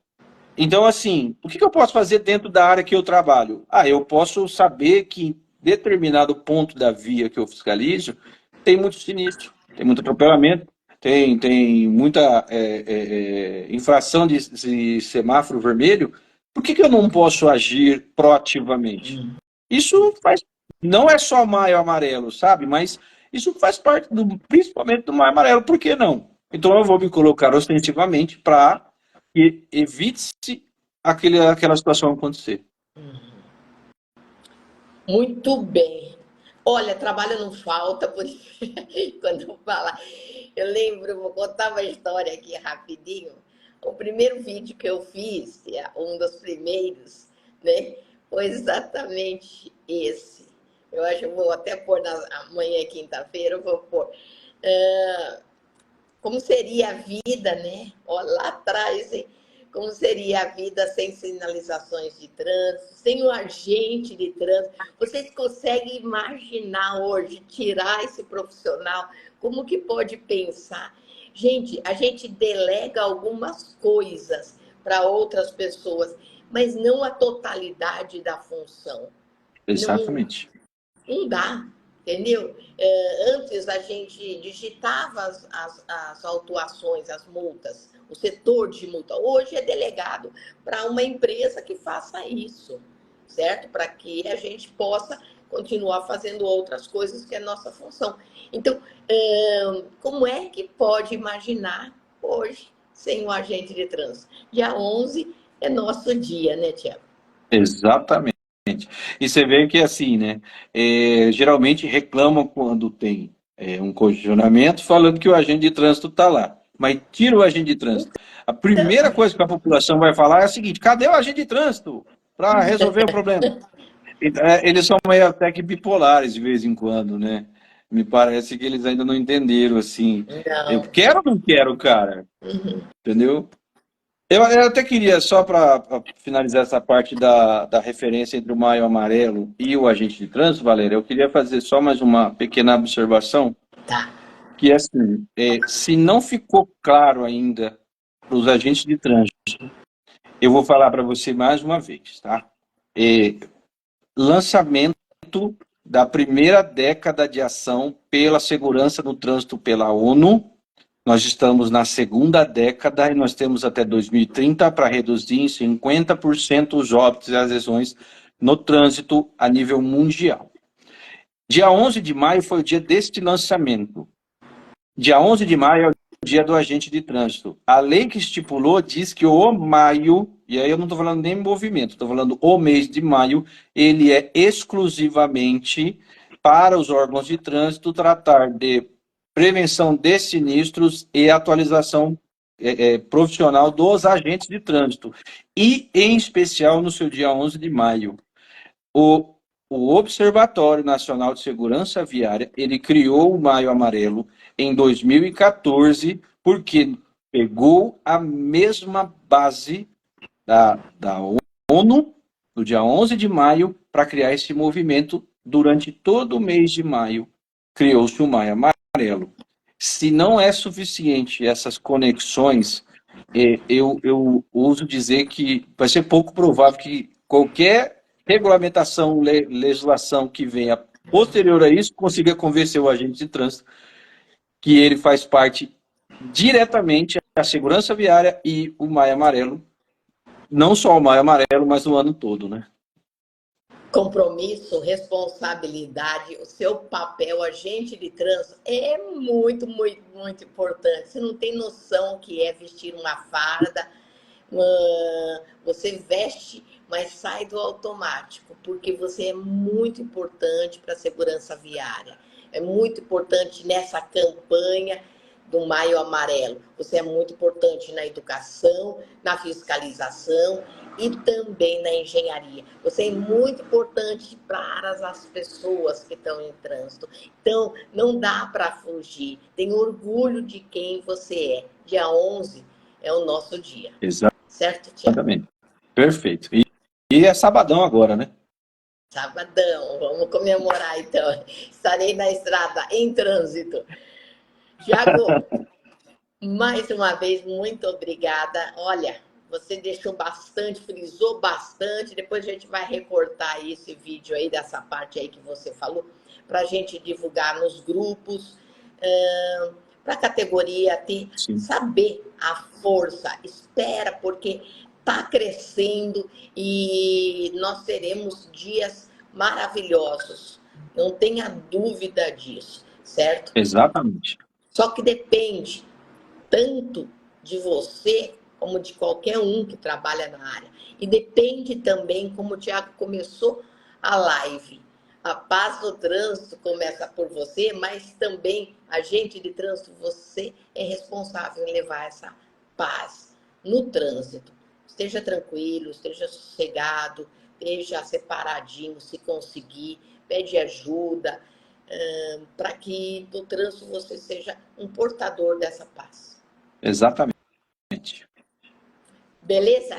Então, assim, o que eu posso fazer dentro da área que eu trabalho? Eu posso saber que determinado ponto da via que eu fiscalizo tem muito sinistro, tem muito atropelamento, tem muita infração de semáforo vermelho. Por que eu não posso agir proativamente? Isso não é só Maio Amarelo, sabe? Mas isso faz parte, principalmente do Maio Amarelo. Por que não? Então eu vou me colocar ostensivamente para que evite-se aquela situação acontecer. Muito bem. Olha, trabalho não falta, por isso, quando eu falar. Eu lembro, vou contar uma história aqui rapidinho. O primeiro vídeo que eu fiz, um dos primeiros, né, foi exatamente esse. Eu acho que eu vou até pôr amanhã, quinta-feira, eu vou pôr. Como seria a vida, né? Ó, lá atrás, hein? Como seria a vida sem sinalizações de trânsito, sem o agente de trânsito? Vocês conseguem imaginar hoje, tirar esse profissional? Como que pode pensar? Gente, a gente delega algumas coisas para outras pessoas, mas não a totalidade da função. Exatamente. Não dá, entendeu? Antes a gente digitava as autuações, as multas, o setor de multa. Hoje é delegado para uma empresa que faça isso, certo? Para que a gente possa continuar fazendo outras coisas que é nossa função. Então, como é que pode imaginar hoje sem um agente de trânsito? Dia 11 é nosso dia, né, Tiago? Exatamente. E você vê que assim, né? Geralmente reclamam quando tem um congestionamento falando que o agente de trânsito está lá. Mas tira o agente de trânsito. A primeira coisa que a população vai falar é a seguinte: cadê o agente de trânsito para resolver o problema? Eles são meio até que bipolares de vez em quando, né? Me parece que eles ainda não entenderam, assim. Eu Não. quero ou não quero, cara? Entendeu? Eu até queria, só para finalizar essa parte da referência entre o Maio Amarelo e o agente de trânsito, Valéria, eu queria fazer só mais uma pequena observação, Tá. que é assim, se não ficou claro ainda para os agentes de trânsito, eu vou falar para você mais uma vez, tá? Lançamento da primeira década de ação pela segurança no trânsito pela ONU. Nós estamos na segunda década e nós temos até 2030 para reduzir em 50% os óbitos e as lesões no trânsito a nível mundial. Dia 11 de maio foi o dia deste lançamento. Dia 11 de maio é o dia do agente de trânsito. A lei que estipulou diz que o maio, e aí eu não estou falando nem movimento, estou falando o mês de maio, ele é exclusivamente para os órgãos de trânsito tratar de prevenção de sinistros e atualização profissional dos agentes de trânsito. E, em especial, no seu dia 11 de maio. O Observatório Nacional de Segurança Viária, ele criou o Maio Amarelo em 2014, porque pegou a mesma base da ONU, no dia 11 de maio, para criar esse movimento. Durante todo o mês de maio, criou-se o Maio Amarelo. Se não é suficiente essas conexões, eu ouso dizer que vai ser pouco provável que qualquer regulamentação, legislação que venha posterior a isso consiga convencer o agente de trânsito que ele faz parte diretamente da segurança viária e o Maio Amarelo, não só o Maio Amarelo, mas o ano todo, né? Compromisso, responsabilidade, o seu papel, agente de trânsito, é muito, muito, muito importante. Você não tem noção o que é vestir uma farda. Você veste, mas sai do automático, porque você é muito importante para a segurança viária. É muito importante nessa campanha do Maio Amarelo. Você é muito importante na educação, na fiscalização e também na engenharia. Você é muito importante para as pessoas que estão em trânsito. Então, não dá para fugir. Tenha orgulho de quem você é. Dia 11 é o nosso dia. Certo, Tiago? Exatamente. Perfeito. E é sabadão agora, né? Sabadão. Vamos comemorar, então. Estarei na estrada, em trânsito. Tiago, mais uma vez, muito obrigada. Olha, você deixou bastante, frisou bastante. Depois a gente vai recortar esse vídeo aí, dessa parte aí que você falou, para a gente divulgar nos grupos, para a categoria ter, saber a força. Espera, porque está crescendo e nós teremos dias maravilhosos. Não tenha dúvida disso, certo? Exatamente. Só que depende tanto de você como de qualquer um que trabalha na área. E depende também, como o Tiago começou a live. A paz no trânsito começa por você, mas também, agente de trânsito, você é responsável em levar essa paz no trânsito. Esteja tranquilo, esteja sossegado, esteja separadinho, se conseguir, pede ajuda, para que no trânsito você seja um portador dessa paz. Exatamente. Beleza?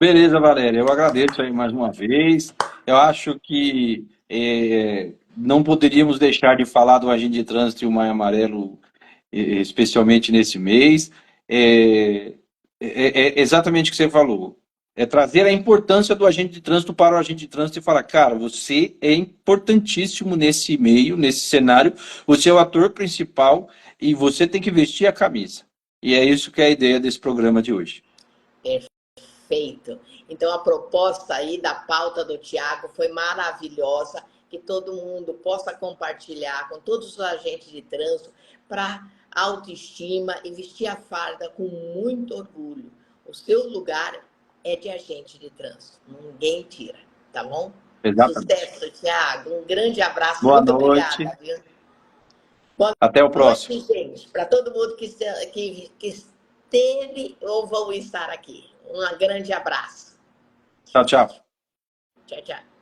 Beleza, Valéria. Eu agradeço aí mais uma vez. Eu acho que não poderíamos deixar de falar do agente de trânsito e o Maio Amarelo, especialmente nesse mês. É exatamente o que você falou. É trazer a importância do agente de trânsito para o agente de trânsito e falar, cara, você é importantíssimo nesse meio, nesse cenário, você é o ator principal e você tem que vestir a camisa. E é isso que é a ideia desse programa de hoje. Perfeito. Então, a proposta aí da pauta do Tiago foi maravilhosa, que todo mundo possa compartilhar com todos os agentes de trânsito para autoestima e vestir a farda com muito orgulho. O seu lugar é de agente de trânsito, ninguém tira, tá bom? Exatamente. Sucesso, Tiago. Um grande abraço. Boa Muito noite. obrigada, viu? Boa Até o próximo. noite, gente. Para todo mundo que esteve ou vão estar aqui. Um grande abraço. Tchau, tchau. Tchau, tchau.